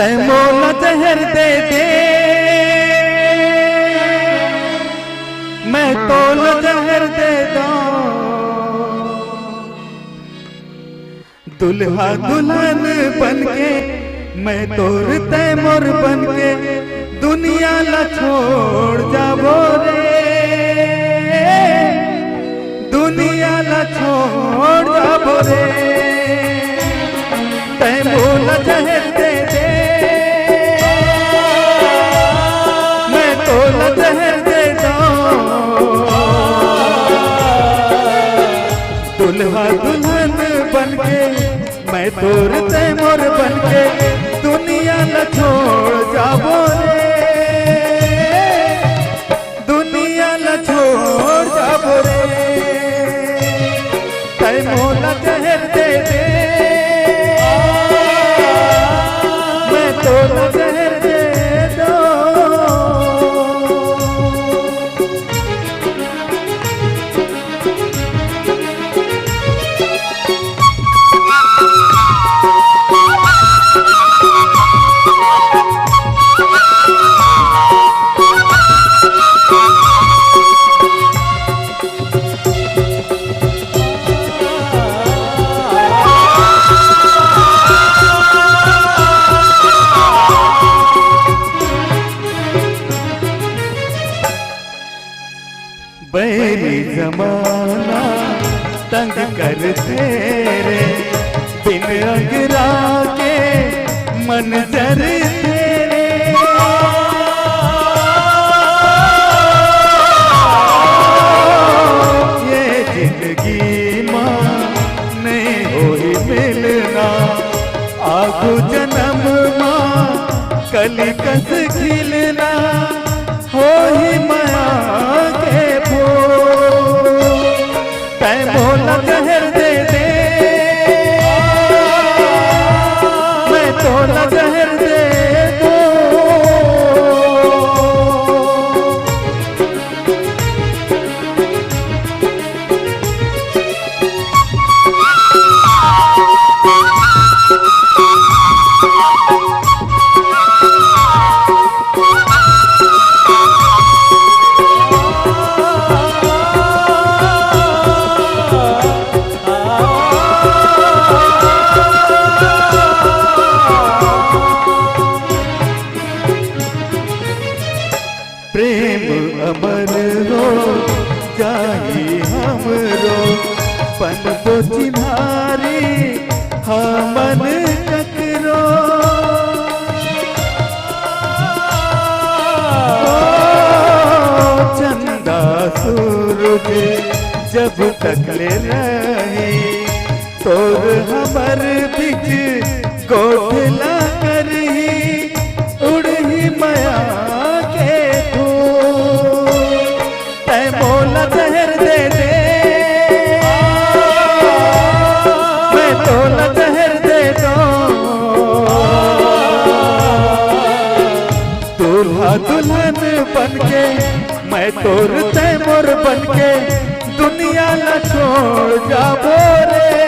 तै मोल जहर दे दे मैं तोल जहर दे दूं। दुल्हा दुल्हन बनके मैं तोर तैमूर बनके दुनिया ला छोड़ जाबो रे, दुनिया ला छोड़ जाबो रे। तैमूर जहर दे दे मैं तोल जहर दे दूं। दुल्हा दुल्हन बनके मैं तोर तैमूर बनके दुनिया न छोड़ जाबो रे, दुनिया न छोड़ जाबो रे। तैमूर जहर दे दे मैं तोर जहर दे दूं। बैरी जमाना तंग कर तेरे बिन अंगरा के मंजर तेरे। ये जिंदगी मां नहीं होई मिलना आगू जन्म मां कली कस खिलना हो ही माया के फूल। तैमूर जहर दे दे मैं तोल जहर दे दूं। प्रेम अमर हो जाही हमरो पन तो चिन्हारी हमन ककरो। चंदा सूरज जब तक ले रही तोर हमर बिच कोठला करही उड़ही माया के फूल। तैमूर जहर दे दे मैं तोल जहर दे दूं। दूल्हा दुल्हन बनके मैं तोर तैमूर बनके दुनिया न छोड़ जाबो रे।